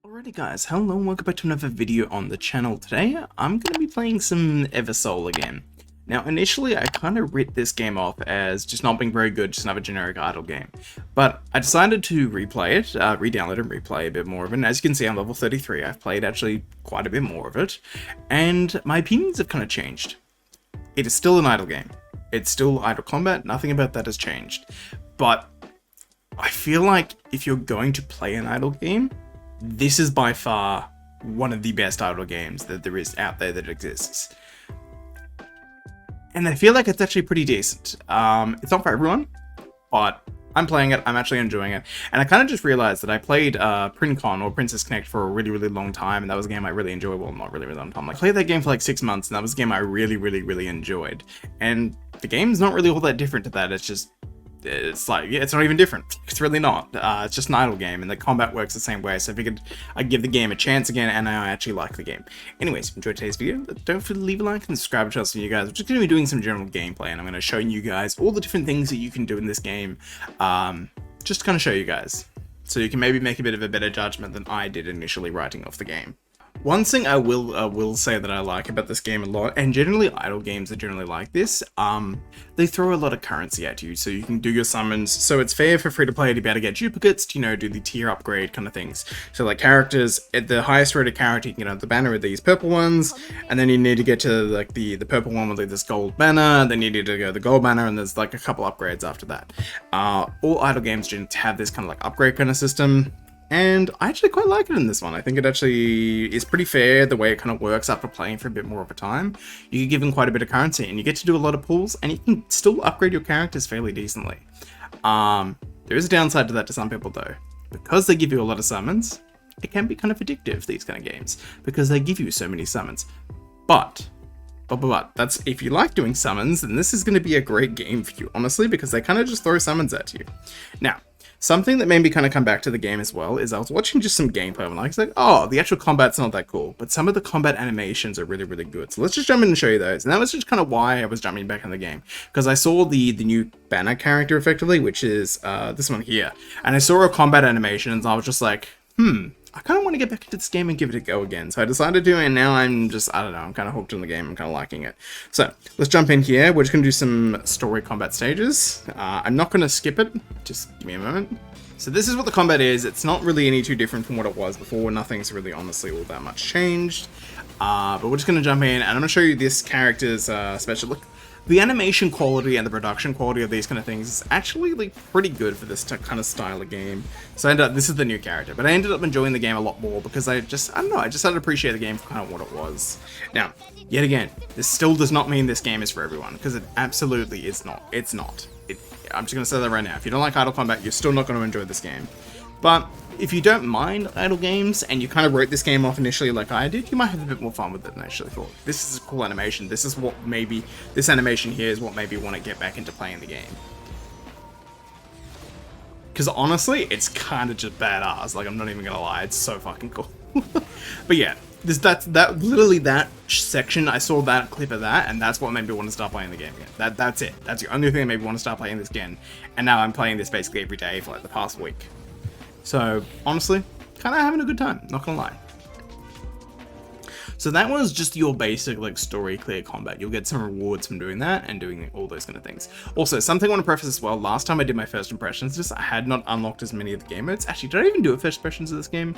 Alrighty guys, hello and welcome back to another video on the channel. Today, I'm going to be playing some Eversoul again. Now, initially, I kind of writ this game off as just not being very good, just another generic idle game. But I decided to replay it, re-download and replay a bit more of it. And as you can see, I'm level 33. I've played actually quite a bit more of it. And my opinions have kind of changed. It is still an idle game. It's still idle combat. Nothing about that has changed. But I feel like if you're going to play an idle game, this is by far one of the best idle games that there is out there that exists. And I feel like it's actually pretty decent. It's not for everyone, but I'm playing it, I'm actually enjoying it. And I kind of just realized that I played Princon or Princess Connect for a really, really long time, and that was a game I really enjoyed. Well, not really, really long time. I played that game for like 6 months, and that was a game I really, really, really enjoyed. And the game's not really all that different to that. It's like, yeah, it's not even different. It's really not. It's just an idle game, and the combat works the same way, so I figured I'd give the game a chance again, and I actually like the game. Anyways, if you enjoyed today's video, don't forget to leave a like and subscribe to channel for you guys. We're just going to be doing some general gameplay, and I'm going to show you guys all the different things that you can do in this game, just to kind of show you guys, so you can maybe make a bit of a better judgment than I did initially writing off the game. One thing I will say that I like about this game a lot, and generally idle games are generally like this, they throw a lot of currency at you, so you can do your summons, so it's fair for free-to-play to be able to get duplicates, to, you know, do the tier upgrade kind of things. So like characters, at the highest rated character, you can get the banner with these purple ones, and then you need to get to like the purple one with like this gold banner, then you need to go the gold banner, and there's like a couple upgrades after that. All idle games generally have this kind of like upgrade kind of system. And I actually quite like it in this one. I think it actually is pretty fair the way it kind of works after playing for a bit more of a time. You get given quite a bit of currency and you get to do a lot of pulls, and you can still upgrade your characters fairly decently. There is a downside to that to some people though. Because they give you a lot of summons, it can be kind of addictive, these kind of games, because they give you so many summons. But that's, if you like doing summons, then this is going to be a great game for you, honestly, because they kind of just throw summons at you. Now, something that made me kind of come back to the game as well is I was watching just some gameplay and I was like, oh, the actual combat's not that cool, but some of the combat animations are really, really good. So let's just jump in and show you those. And that was just kind of why I was jumping back in the game, because I saw the new banner character effectively, which is this one here. And I saw a combat animation and I was just like, I kind of want to get back into this game and give it a go again. So I decided to, and now I'm just, I don't know, I'm kind of hooked on the game. I'm kind of liking it. So let's jump in here. We're just going to do some story combat stages. I'm not going to skip it. Just give me a moment. So this is what the combat is. It's not really any too different from what it was before. Nothing's really honestly all that much changed. But we're just going to jump in and I'm going to show you this character's special look. The animation quality and the production quality of these kind of things is actually like pretty good for this kind of style of game. So this is the new character, but I ended up enjoying the game a lot more because I don't know, I just started to appreciate the game for kind of what it was. Now, yet again, this still does not mean this game is for everyone, because it absolutely is not. It's not. I'm just going to say that right now. If you don't like idle combat, you're still not going to enjoy this game. But if you don't mind idle games, and you kind of wrote this game off initially like I did, you might have a bit more fun with it than I actually thought. This is a cool animation. This is what maybe, this animation here is what made me want to get back into playing the game. Because honestly, it's kind of just badass. Like, I'm not even going to lie, it's so fucking cool. But yeah, literally that section, I saw that clip of that, and that's what made me want to start playing the game again. That's it. That's the only thing that made me want to start playing this again. And now I'm playing this basically every day for like the past week. So, honestly, kind of having a good time, not gonna lie. So that was just your basic, like, story clear combat. You'll get some rewards from doing that and doing all those kind of things. Also, something I want to preface as well, last time I did my first impressions, just I had not unlocked as many of the game modes. Actually, did I even do a first impressions of this game?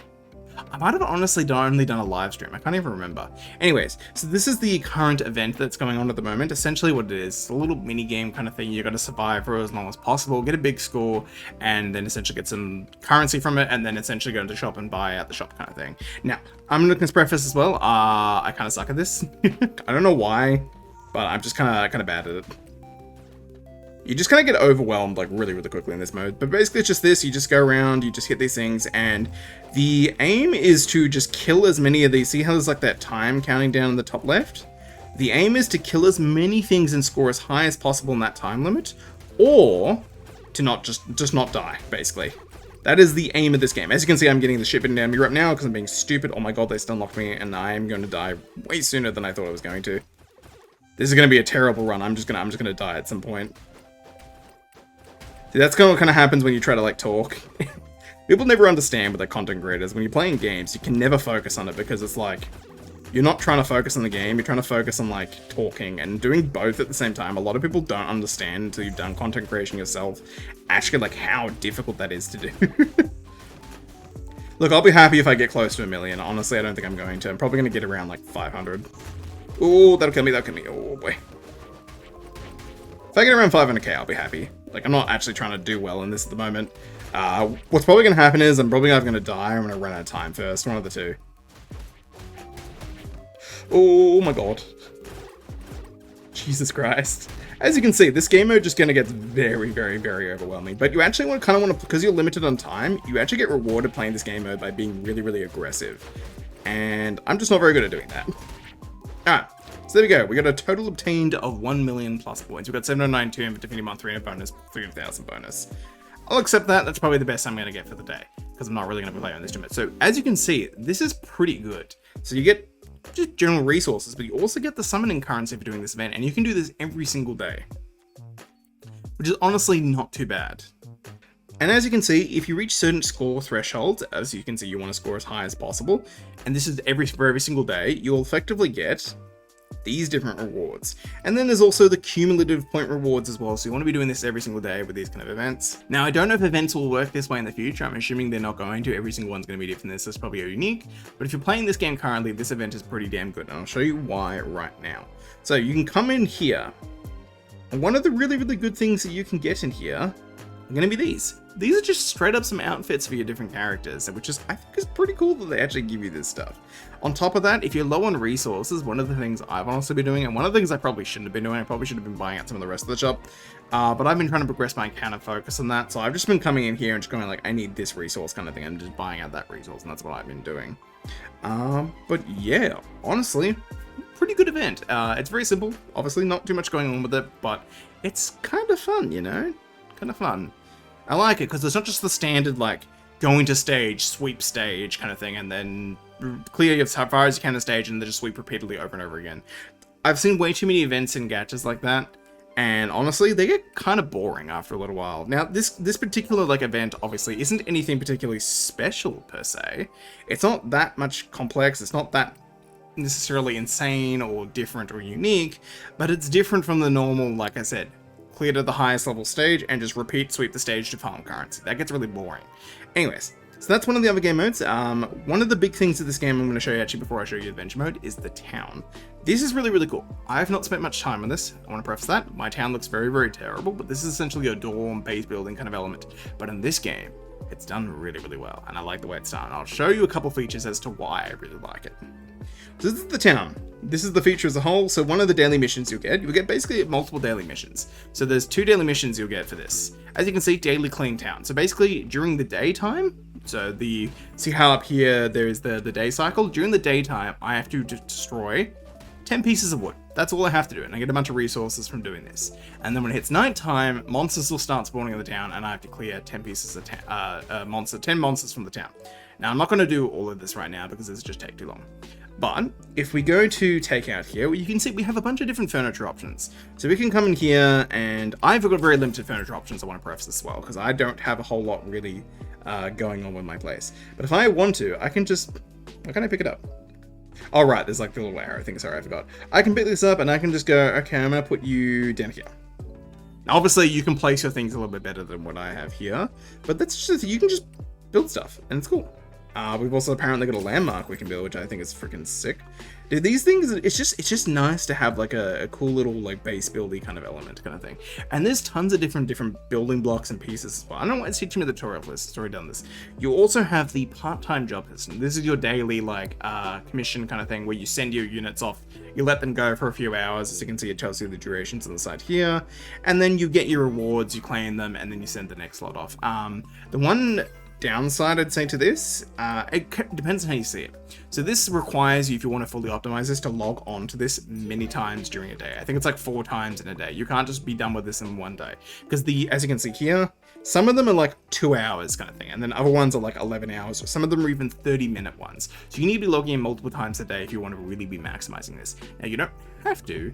I might have honestly only done a live stream. I can't even remember. Anyways, so this is the current event that's going on at the moment. Essentially what it is, it's a little mini game kind of thing. You got to survive for as long as possible, get a big score, and then essentially get some currency from it, and then essentially go into the shop and buy at the shop kind of thing. Now, I'm going to preface as well. I kind of suck at this. I don't know why, but I'm just kind of bad at it. You just kind of get overwhelmed like really, really quickly in this mode. But basically it's just this, you just go around, you just hit these things, and the aim is to just kill as many of these. See how there's like that time counting down in the top left? The aim is to kill as many things and score as high as possible in that time limit, or to not just not die, basically. That is the aim of this game. As you can see, I'm getting the shit bitten down me right now because I'm being stupid. Oh my god, they still unlocked me, and I am going to die way sooner than I thought I was going to. This is going to be a terrible run. I'm just gonna die at some point. See, that's kind of what happens when you try to like talk. People never understand with their content creators. When you're playing games, you can never focus on it because it's like, you're not trying to focus on the game, you're trying to focus on like talking and doing both at the same time. A lot of people don't understand until you've done content creation yourself, actually like how difficult that is to do. Look, I'll be happy if I get close to 1 million. Honestly, I don't think I'm going to. I'm probably going to get around like 500. Oh, that'll kill me, that'll kill me. Oh boy. If I get around 500k, I'll be happy. Like, I'm not actually trying to do well in this at the moment. What's probably going to happen is I'm probably either going to die or I'm going to run out of time first. One of the two. Oh my god. Jesus Christ. As you can see, this game mode just gonna get very, very, very overwhelming. But you actually kind of want to, because you're limited on time, you actually get rewarded playing this game mode by being really, really aggressive. And I'm just not very good at doing that. Alright, so there we go. We got a total obtained of 1 million plus points. We've got 792 in Definitive Month 300 bonus, 3,000 bonus. I'll accept that. That's probably the best I'm gonna get for the day, because I'm not really gonna be playing on this tournament. So as you can see, this is pretty good. So you get just general resources, but you also get the summoning currency for doing this event, and you can do this every single day, which is honestly not too bad. And as you can see, if you reach certain score thresholds, as you can see, you want to score as high as possible, and this is for every single day, you'll effectively get these different rewards. And then there's also the cumulative point rewards as well, so you want to be doing this every single day with these kind of events. Now, I don't know if events will work this way in the future. I'm assuming they're not going to. Every single one's going to be different. This is probably unique, but if you're playing this game currently, this event is pretty damn good, and I'll show you why right now. So you can come in here, and one of the really, really good things that you can get in here are going to be these. These are just straight up some outfits for your different characters, which is, I think, is pretty cool that they actually give you this stuff. On top of that, if you're low on resources, one of the things I've honestly been doing, and one of the things I probably shouldn't have been doing, I probably should have been buying out some of the rest of the shop, but I've been trying to progress my account and focus on that, so I've just been coming in here and just going like, I need this resource kind of thing, and just buying out that resource, and that's what I've been doing. But yeah, honestly, pretty good event. It's very simple, obviously not too much going on with it, but it's kind of fun, you know? Kind of fun. I like it because it's not just the standard like going to stage, sweep stage kind of thing, and then clear as far as you can the stage and then just sweep repeatedly over and over again. I've seen way too many events and gachas like that, and honestly, they get kind of boring after a little while. Now, this particular like event obviously isn't anything particularly special per se. It's not that much complex. It's not that necessarily insane or different or unique, but it's different from the normal, like I said, clear to the highest level stage and just repeat sweep the stage to farm currency. That gets really boring. Anyways, so that's one of the other game modes. One of the big things of this game I'm going to show you actually before I show you adventure mode is the town. This is really, really cool. I've not spent much time on this. I want to preface that. My town looks very, very terrible, but this is essentially a dorm base building kind of element. But in this game, it's done really, really well, and I like the way it's done. I'll show you a couple features as to why I really like it. So this is the town. This is the feature as a whole. So one of the daily missions you'll get basically multiple daily missions. So there's 2 daily missions you'll get for this. As you can see, daily clean town. So basically during the daytime, so see how up here there's the day cycle? During the daytime, I have to destroy 10 pieces of wood. That's all I have to do, and I get a bunch of resources from doing this. And then when it hits nighttime, monsters will start spawning in the town, and I have to clear 10 pieces of 10 monsters from the town. Now, I'm not going to do all of this right now because this just take too long. But if we go to takeout here, you can see we have a bunch of different furniture options. So we can come in here, and I've got very limited furniture options. I want to preface this as well, because I don't have a whole lot really going on with my place. But if I want to, I can just, why can't I pick it up? Oh, right, there's like the little arrow thing. Sorry, I forgot. I can pick this up and I can just go, okay, I'm going to put you down here. Now, obviously, you can place your things a little bit better than what I have here, but that's just, you can just build stuff and it's cool. We've also apparently got a landmark we can build, which I think is freaking sick. Dude, these things, it's just nice to have like a cool little like base buildy kind of element kind of thing. And there's tons of different building blocks and pieces as well. I don't know why it's teaching me the tutorial for this. It's already done this. You also have the part-time job system. This is your daily like commission kind of thing where you send your units off. You let them go for a few hours. As you can see, it tells you the durations on the side here. And then you get your rewards, you claim them, and then you send the next lot off. The one downside I'd say to this, it depends on how you see it. So this requires you, if you want to fully optimize this, to log on to this many times during a day. I think it's like 4 times in a day. You can't just be done with this in one day. Because as you can see here, Some of them are like 2 hours kind of thing, and then other ones are like 11 hours, or some of them are even 30-minute ones. So you need to be logging in multiple times a day if you want to really be maximizing this. Now, you don't have to,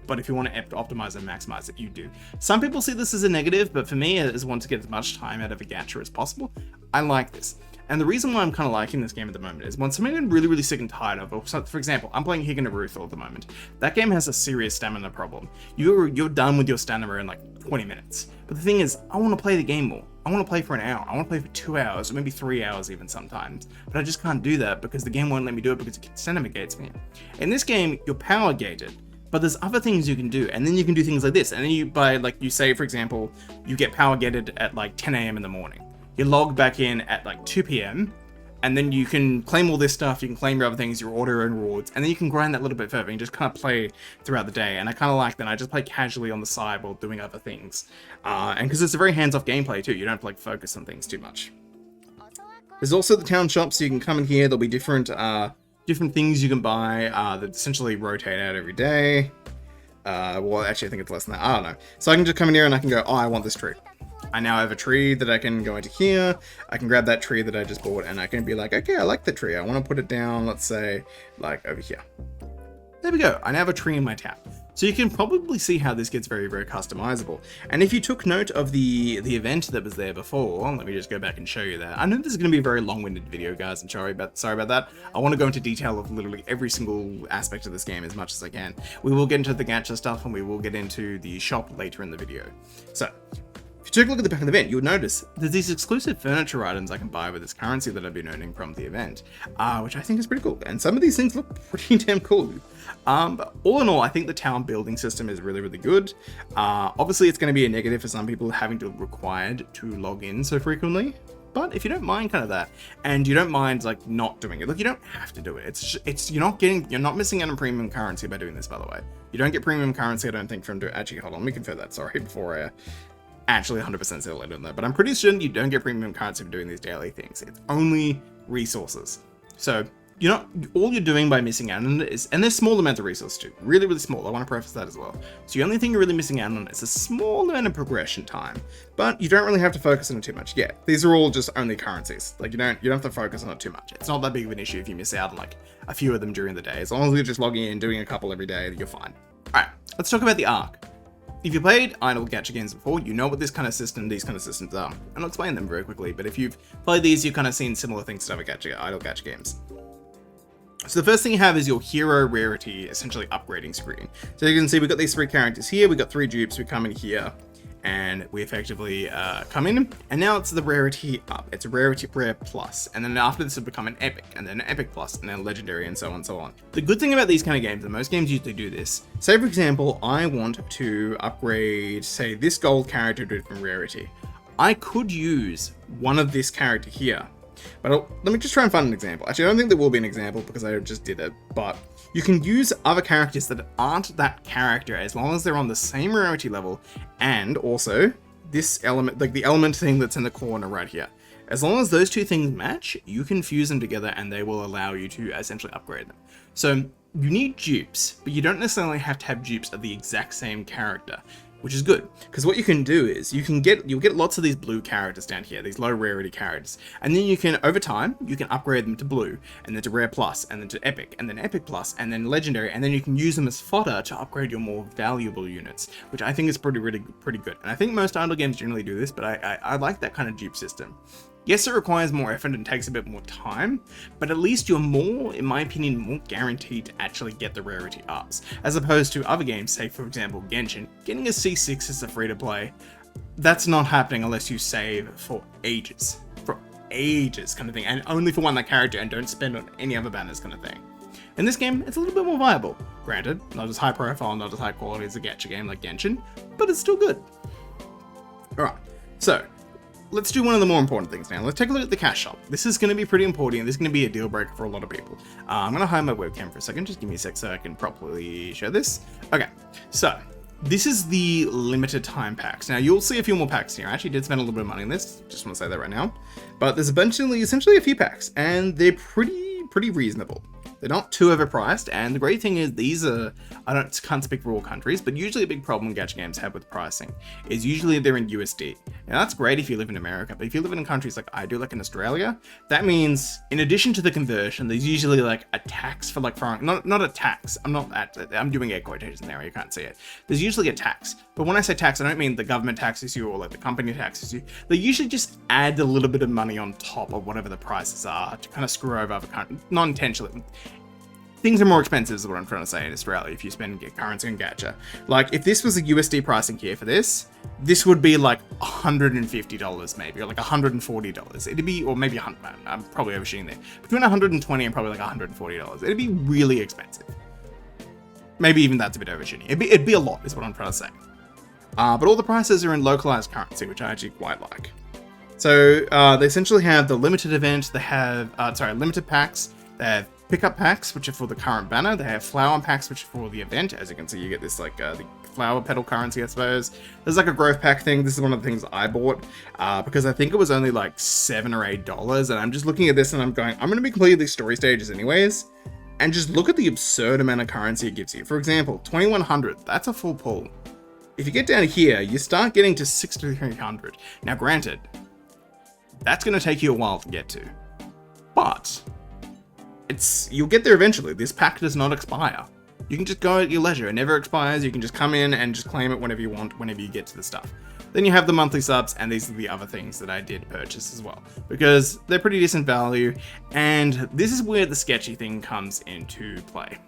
but if you want to optimize and maximize it, you do. Some people see this as a negative, but for me, as want to get as much time out of a gacha as possible, I like this. And the reason why I'm kind of liking this game at the moment is when something I'm really, really sick and tired of, or for example, I'm playing 𝙀𝙓𝙋𝘼𝙉𝘿 at the moment. That game has a serious stamina problem. You're done with your stamina in like 20 minutes. But the thing is, I want to play the game more. I want to play for an hour. I want to play for 2 hours, or maybe 3 hours even sometimes. But I just can't do that because the game won't let me do it because it stamina gates me. In this game, you're power gated. But there's other things you can do, and then you can do things like this. And then you say, for example, you get power gated at like 10 a.m. in the morning. You log back in at like 2 p.m. and then you can claim all this stuff, you can claim your other things, your order and rewards, and then you can grind that a little bit further and just kind of play throughout the day. And I kind of like that. I just play casually on the side while doing other things. And because it's a very hands-off gameplay too, you don't have to like focus on things too much. There's also the town shop, so you can come in here. There'll be different things you can buy that essentially rotate out every day. Well, actually, I think it's less than that. I don't know. So I can just come in here and I can go, oh, I want this tree. I now have a tree that I can go into here. I can grab that tree that I just bought and I can be like, okay, I like the tree. I want to put it down, let's say, like over here. There we go. I now have a tree in my town. So you can probably see how this gets very, very customizable. And if you took note of the event that was there before, let me just go back and show you that. I know this is going to be a very long-winded video, guys, and sorry about that. I want to go into detail of literally every single aspect of this game as much as I can. We will get into the gacha stuff and we will get into the shop later in the video. So, if you take a look at the back of the event, you'll notice there's these exclusive furniture items I can buy with this currency that I've been earning from the event, which I think is pretty cool. And some of these things look pretty damn cool. But all in all, I think the town building system is really, really good. Obviously, it's going to be a negative for some people having to required to log in so frequently. But if you don't mind kind of that, and you don't mind like not doing it, look, you don't have to do it. You're not missing out on premium currency by doing this, by the way. You don't get premium currency, I don't think, from doing. Actually, hold on, let me confirm that. Sorry, before I actually 100% settle it on that. But I'm pretty sure you don't get premium currency for doing these daily things. It's only resources. So all you're doing by missing out on it is, and there's small amounts of resources too, really, really small. I want to preface that as well. So the only thing you're really missing out on is a small amount of progression time, but you don't really have to focus on it too much. Yeah, these are all just only currencies. Like you don't have to focus on it too much. It's not that big of an issue if you miss out on like a few of them during the day. As long as you're just logging in, doing a couple every day, you're fine. All right, let's talk about the arc. If you played idle gacha games before, you know what these kind of systems are. I'll explain them very quickly, but if you've played these, you've kind of seen similar things to other idle gacha games. So the first thing you have is your hero rarity, essentially upgrading screen. So you can see we've got these 3 characters here, we've got 3 dupes, we come in here, and we effectively come in, and now it's the rarity up. It's a rarity rare plus, and then after this will become an epic, and then an epic plus, and then legendary, and so on and so on. The good thing about these kind of games, and most games usually do this, say for example, I want to upgrade, say, this gold character to a different rarity. I could use one of this character here, but let me just try and find an example. Actually, I don't think there will be an example because I just did it, but you can use other characters that aren't that character as long as they're on the same rarity level, and also this element, like the element thing that's in the corner right here. As long as those two things match, you can fuse them together and they will allow you to essentially upgrade them. So you need dupes, but you don't necessarily have to have dupes of the exact same character, which is good, because what you can do is you'll get lots of these blue characters down here, these low rarity characters, and then you can, over time, you can upgrade them to blue, and then to rare plus, and then to epic, and then epic plus, and then legendary, and then you can use them as fodder to upgrade your more valuable units, which I think is pretty good. And I think most idle games generally do this, but I like that kind of dupe system. Yes, it requires more effort and takes a bit more time, but at least you're more, in my opinion, more guaranteed to actually get the rarity ups, as opposed to other games, say for example Genshin. Getting a C6 as a free-to-play, that's not happening unless you save for ages kind of thing, and only for one that character and don't spend on any other banners kind of thing. In this game, it's a little bit more viable. Granted, not as high profile, not as high quality as a gacha game like Genshin, but it's still good. Alright, so let's do one of the more important things now. Let's take a look at the cash shop. This is going to be pretty important, and this is going to be a deal breaker for a lot of people. I'm going to hide my webcam for a second. Just give me a sec so I can properly show this. Okay, so this is the limited time packs. Now you'll see a few more packs here. I actually did spend a little bit of money on this. Just want to say that right now. But there's essentially a few packs, and they're pretty reasonable. They're not too overpriced, and the great thing is these are, can't speak for all countries, but usually a big problem gacha games have with pricing is usually they're in USD. Now that's great if you live in America, but if you live in countries like I do, like in Australia, that means in addition to the conversion, there's usually like a tax for like foreign, not a tax, I'm doing air quotations there, you can't see it. There's usually a tax, but when I say tax, I don't mean the government taxes you or like the company taxes you. They usually just add a little bit of money on top of whatever the prices are to kind of screw over other countries, not intentionally. Things are more expensive is what I'm trying to say in Australia if you spend currency on gacha. Like if this was a USD pricing here for this would be like $150 maybe, or like $140. It'd be, or maybe 100, I'm probably overshooting there. Between 120 and probably like $140. It'd be really expensive. Maybe even that's a bit overshooting. It'd be a lot is what I'm trying to say. But all the prices are in localized currency, which I actually quite like. So they essentially have the limited event, they have, limited packs, they have pickup packs, which are for the current banner. They have flower packs, which are for the event. As you can see, you get this like the flower petal currency, I suppose. There's like a growth pack thing. This is one of the things I bought because I think it was only like $7 or $8. And I'm just looking at this and I'm going, I'm going to be completing these story stages anyways. And just look at the absurd amount of currency it gives you. For example, 2100, that's a full pull. If you get down here, you start getting to 6300. Now granted, that's going to take you a while to get to. But you'll get there eventually. This pack does not expire. You can just go at your leisure. It never expires. You can just come in and just claim it whenever you want, whenever you get to the stuff. Then you have the monthly subs, and these are the other things that I did purchase as well, because they're pretty decent value, and this is where the sketchy thing comes into play.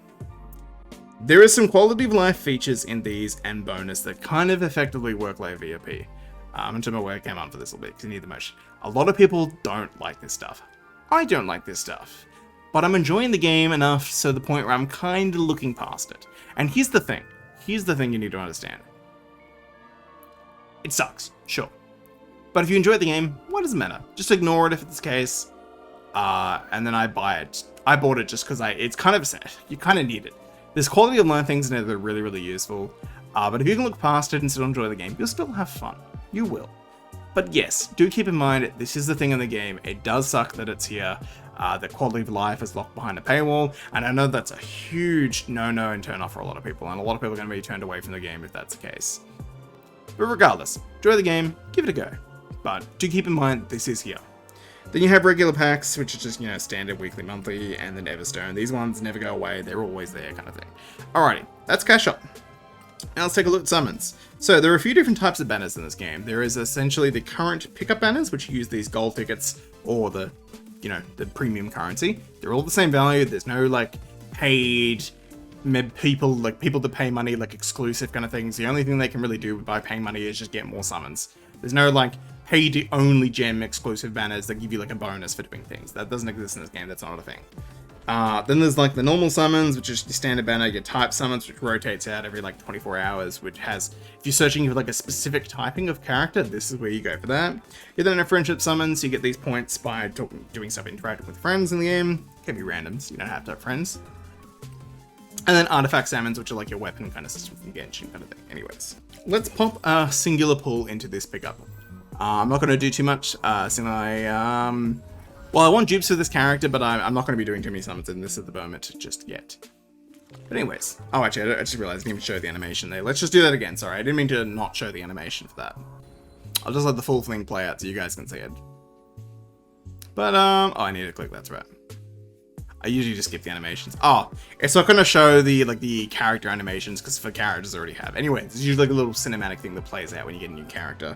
There is some quality of life features in these and bonus that kind of effectively work like VOP. I'm going to my word came on for this a little bit, because you need the motion. A lot of people don't like this stuff. I don't like this stuff. But I'm enjoying the game enough to the point where I'm kind of looking past it. And here's the thing. Here's the thing you need to understand. It sucks, sure. But if you enjoy the game, what does it matter? Just ignore it if it's the case. And then I buy it. I bought it just because it's kind of sad. You kind of need it. There's quality of life things in it that are really, really useful. But if you can look past it and still enjoy the game, you'll still have fun. You will. But yes, do keep in mind, this is the thing in the game. It does suck that it's here. The quality of life is locked behind a paywall, and I know that's a huge no-no and turn-off for a lot of people, and a lot of people are going to be turned away from the game if that's the case. But regardless, enjoy the game, give it a go. But do keep in mind, this is here. Then you have regular packs, which is just, standard weekly, monthly, and then Everstone. These ones never go away, they're always there kind of thing. Alrighty, that's Cash Up. Now let's take a look at summons. So there are a few different types of banners in this game. There is essentially the current pickup banners, which use these gold tickets or the premium currency. They're all the same value. There's no like paid people that pay money, like exclusive kind of things. The only thing they can really do by paying money is just get more summons. There's no like paid only gem exclusive banners that give you like a bonus for doing things. That doesn't exist in this game. That's not a thing. Then there's like the normal summons, which is your standard banner, your type summons, which rotates out every like 24 hours, which has, if you're searching for like a specific typing of character, this is where you go for that. You then have friendship summons, you get these points by doing stuff, interacting with friends in the game. It can be randoms, you don't have to have friends. And then artifact summons, which are like your weapon kind of system from Genshin kind of thing. Anyways, let's pop a singular pull into this pickup. I'm not going to do too much, well, I want dupes for this character, but I'm not going to be doing too many summons in this at the moment just yet. But anyways, oh, actually, I just realized I didn't even show the animation there. Let's just do that again. Sorry, I didn't mean to not show the animation for that. I'll just let the full thing play out so you guys can see it. But, oh, I need to click, that's right. I usually just skip the animations. Oh, it's not going to show the character animations because for characters I already have. Anyway, there's usually like a little cinematic thing that plays out when you get a new character.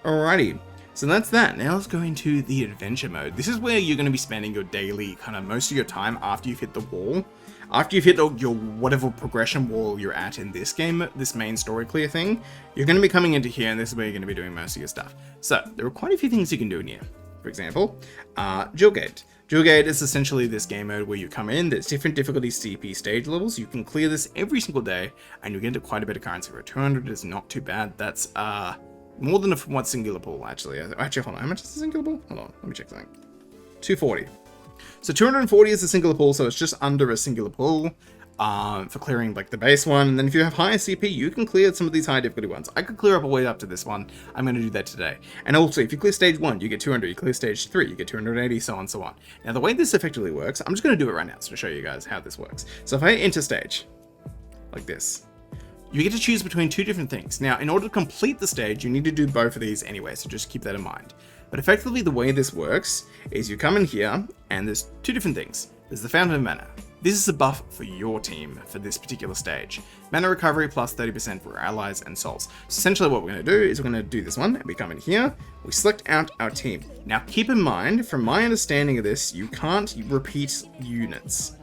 Alrighty. So that's that. Now let's go into the adventure mode. This is where you're going to be spending your daily, kind of most of your time after you've hit the wall. After you've hit your whatever progression wall you're at in this game, this main story clear thing, you're going to be coming into here and this is where you're going to be doing most of your stuff. So there are quite a few things you can do in here. For example, 𝙀𝙓𝙋𝘼𝙉𝘿. 𝙀𝙓𝙋𝘼𝙉 is essentially this game mode where you come in, there's different difficulty CP stage levels. You can clear this every single day and you get into quite a bit of currency. For 200 is not too bad. That's more than one singular pool, actually. Actually, hold on. How much is a singular pool? Hold on. Let me check something. 240. So 240 is a singular pool, so it's just under a singular pool. for clearing like the base one, and then if you have higher CP, you can clear some of these high difficulty ones. I could clear up all the way up to this one. I'm going to do that today. And also, if you clear stage 1, you get 200. You clear stage 3, you get 280, so on and so on. Now, the way this effectively works, I'm just going to do it right now to show you guys how this works. So if I enter stage like this, you get to choose between 2 different things. Now, in order to complete the stage, you need to do both of these anyway, so just keep that in mind. But effectively, the way this works is you come in here, and there's 2 different things. There's the Fountain of Mana. This is a buff for your team for this particular stage. Mana recovery plus 30% for allies and souls. So essentially what we're going to do is we're going to do this one, and we come in here, we select out our team. Now keep in mind, from my understanding of this, you can't repeat units.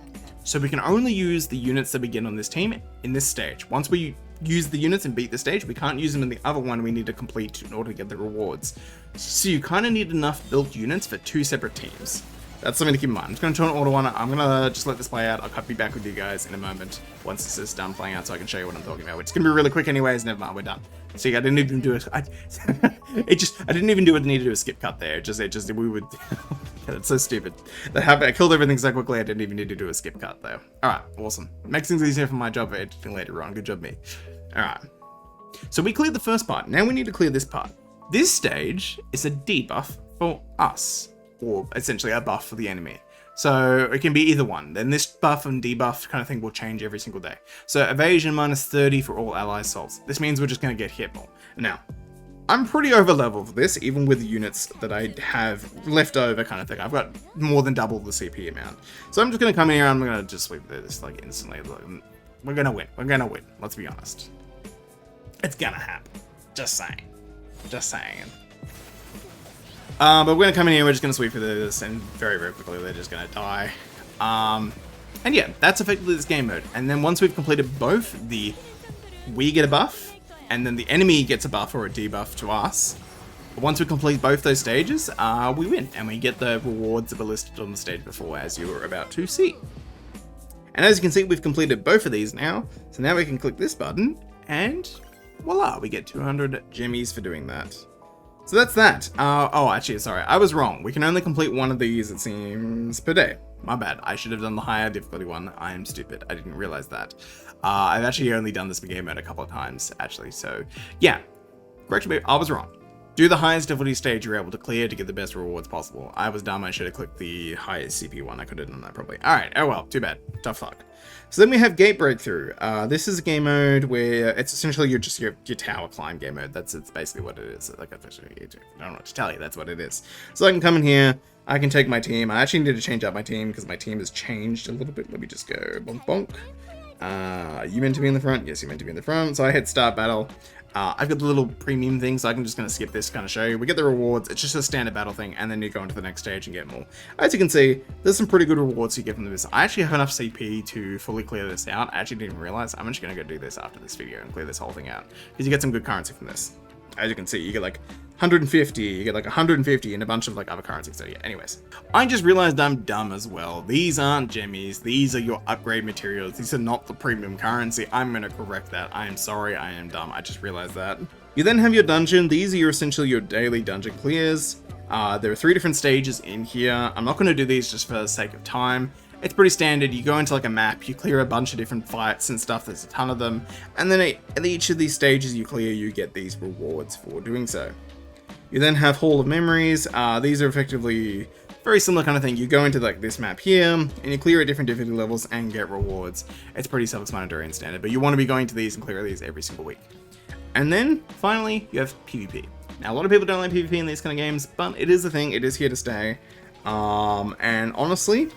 So we can only use the units that we get on this team in this stage. Once we use the units and beat the stage, we can't use them in the other one we need to complete in order to get the rewards. So you kind of need enough built units for 2 separate teams. That's something to keep in mind. I'm just going to turn auto on. I'm going to just let this play out. I'll be back with you guys in a moment once this is done playing out so I can show you what I'm talking about, which is going to be really quick anyways. Never mind, we're done. See, I didn't even do it. I didn't even do what I needed to do a skip cut there. We would. It's so stupid. That happened. I killed everything so quickly I didn't even need to do a skip cut though. Alright, awesome. Makes things easier for my job for editing later on. Good job, me. Alright. So we cleared the first part. Now we need to clear this part. This stage is a debuff for us, or essentially a buff for the enemy. So it can be either one. Then this buff and debuff kind of thing will change every single day. So evasion minus 30 for all allies souls. This means we're just going to get hit more. Now, I'm pretty over level for this, even with the units that I have left over kind of thing. I've got more than double the CP amount. So I'm just going to come in here and I'm going to just sweep this like instantly. We're going to win. We're going to win. Let's be honest. It's going to happen. Just saying. Just saying. But we're going to come in here, we're just going to sweep through this, and very, very quickly they're just going to die. And yeah, that's effectively this game mode. And then once we've completed both, we get a buff, and then the enemy gets a buff or a debuff to us. But once we complete both those stages, we win, and we get the rewards that were listed on the stage before, as you were about to see. And as you can see, we've completed both of these now, so now we can click this button, and voila, we get 200 gemmies for doing that. So that's that. Oh, actually, sorry, I was wrong. We can only complete one of these, it seems, per day. My bad. I should have done the higher difficulty one. I am stupid. I didn't realize that. I've actually only done this game mode a couple of times, actually. So, yeah. Correction me, I was wrong. Do the highest difficulty stage you're able to clear to get the best rewards possible. I was dumb. I should have clicked the highest CP one. I could have done that probably. Alright, oh well. Too bad. Tough luck. So then we have Gate Breakthrough. This is a game mode where it's essentially your tower climb game mode. It's basically what it is. Like, I don't know what to tell you. That's what it is. So I can come in here. I can take my team. I actually need to change out my team because my team has changed a little bit. Let me just go bonk bonk. You meant to be in the front? Yes, you meant to be in the front. So I hit start battle. I've got the little premium thing, so I'm just going to skip this, kind of show you. We get the rewards, it's just a standard battle thing, and then you go into the next stage and get more. As you can see, there's some pretty good rewards you get from this. I actually have enough CP to fully clear this out. I actually didn't realize. I'm just going to go do this after this video and clear this whole thing out, because you get some good currency from this. As you can see, you get like 150, you get like 150 and a bunch of like other currencies. So yeah, anyways. I just realized I'm dumb as well. These aren't gemmies. These are your upgrade materials. These are not the premium currency. I'm going to correct that. I am sorry. I am dumb. I just realized that. You then have your dungeon. These are essentially your daily dungeon clears. There are 3 different stages in here. I'm not going to do these just for the sake of time. It's pretty standard. You go into like a map, you clear a bunch of different fights and stuff, there's a ton of them, and then at each of these stages you clear, you get these rewards for doing so. You then have Hall of Memories. These are effectively very similar kind of thing. You go into like this map here, and you clear at different difficulty levels and get rewards. It's pretty self-explanatory and standard, but you want to be going to these and clear these every single week. And then, finally, you have PvP. Now, a lot of people don't like PvP in these kind of games, but it is a thing, it is here to stay. And honestly,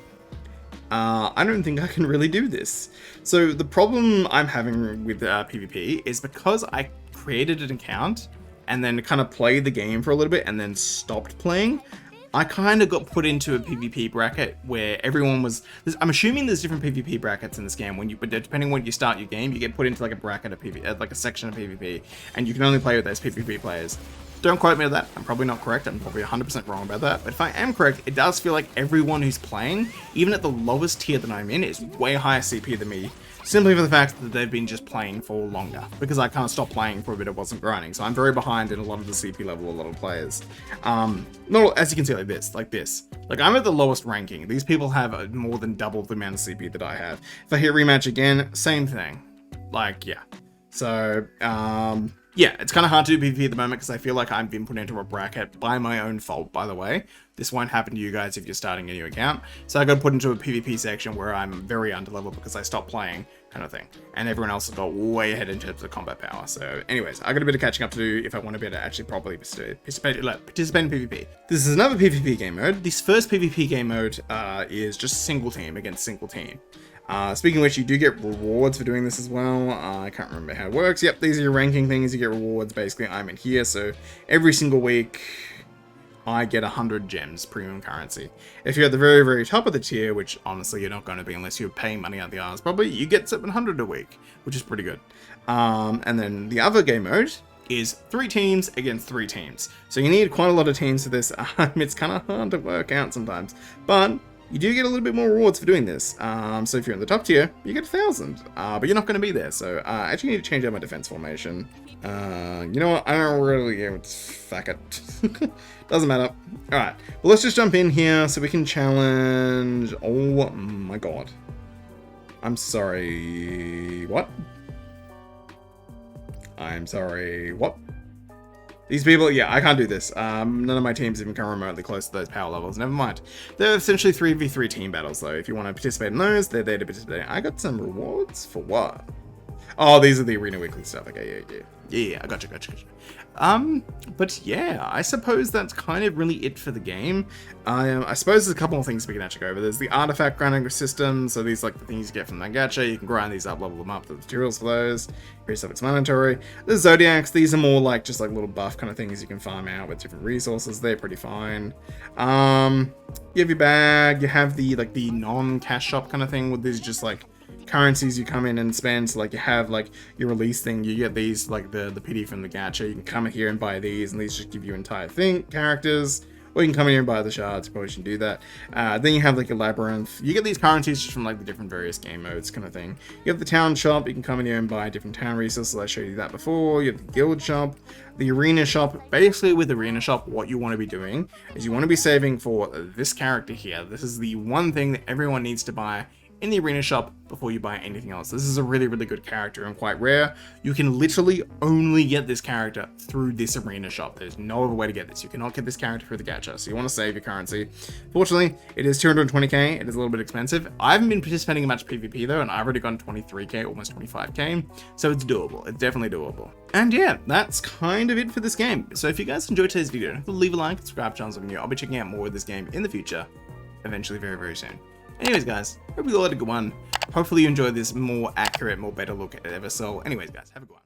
I don't think I can really do this. So the problem I'm having with PvP is because I created an account and then kind of played the game for a little bit and then stopped playing, I kind of got put into a PvP bracket where everyone was... I'm assuming there's different PvP brackets in this game. But depending on when you start your game, you get put into like a bracket of PvP, like a section of PvP, and you can only play with those PvP players. Don't quote me on that. I'm probably not correct. I'm probably 100% wrong about that. But if I am correct, it does feel like everyone who's playing, even at the lowest tier that I'm in, is way higher CP than me. Simply for the fact that they've been just playing for longer. Because I kind of stopped playing for a bit, it wasn't grinding. So I'm very behind in a lot of the CP level, a lot of players. Not, as you can see, like this. Like, I'm at the lowest ranking. These people have more than double the amount of CP that I have. If I hit rematch again, same thing. Like, yeah. So, yeah, it's kind of hard to do PvP at the moment because I feel like I've been put into a bracket by my own fault, by the way. This won't happen to you guys if you're starting a new account. So I got put into a PvP section where I'm very underleveled because I stopped playing, kind of thing. And everyone else has got way ahead in terms of combat power. So anyways, I got a bit of catching up to do if I want to be able to actually properly participate in PvP. This is another PvP game mode. This first PvP game mode is just single team against single team. Speaking of which, you do get rewards for doing this as well. I can't remember how it works. Yep, these are your ranking things. You get rewards. Basically, I'm in here. So every single week, I get 100 gems, premium currency. If you're at the very, very top of the tier, which honestly you're not going to be unless you're paying money out the arse, probably you get 700 a week, which is pretty good. And then the other game mode is 3 teams against 3 teams. So you need quite a lot of teams for this. It's kind of hard to work out sometimes, but you do get a little bit more rewards for doing this. So if you're in the top tier, you get 1,000, but you're not going to be there. So I actually need to change out my defense formation. You know what? I don't really, fuck it. Doesn't matter. All right, well, let's just jump in here so we can challenge. Oh my God. I'm sorry. What? I'm sorry. What? These people, yeah, I can't do this. None of my teams even come remotely close to those power levels. Never mind. They're essentially 3v3 team battles, though. If you want to participate in those, they're there to participate. I got some rewards for what? Oh, these are the Arena Weekly stuff. Okay, yeah, I gotcha. But yeah, I suppose that's kind of really it for the game. I suppose there's a couple of things we can actually go over. There's the artifact grinding system. So these like the things you get from that gacha. You can grind these up, level them up. The materials for those. Pretty self-explanatory. The zodiacs. These are more like just like little buff kind of things you can farm out with different resources. They're pretty fine. You have your bag. You have the like the non-cash shop kind of thing. With these just like currencies you come in and spend. So like you have like your release thing, you get these like the pity from the gacha. You can come in here and buy these, and these just give you entire characters. Or you can come in here and buy the shards. You probably should do that. Then you have like a labyrinth. You get these currencies just from like the different various game modes kind of thing. You have the town shop. You can come in here and buy different town resources. I showed you that before. You have the guild shop, the arena shop. Basically with the arena shop, what you want to be doing is you want to be saving for this character here. This is the one thing that everyone needs to buy in the arena shop before you buy anything else. This is a really, really good character and quite rare. You can literally only get this character through this arena shop. There's no other way to get this. You cannot get this character through the gacha, so you want to save your currency. Fortunately, it is 220k. It is a little bit expensive. I haven't been participating in much PvP though, and I've already gotten 23k, almost 25k, so it's doable. It's definitely doable. And yeah, that's kind of it for this game. So if you guys enjoyed today's video, don't forget to leave a like, subscribe to the channel, I'll be checking out more of this game in the future, eventually very, very soon. Anyways, guys, hope you all had a good one. Hopefully you enjoyed this more accurate, more better look at Eversoul. Anyways, guys, have a good one.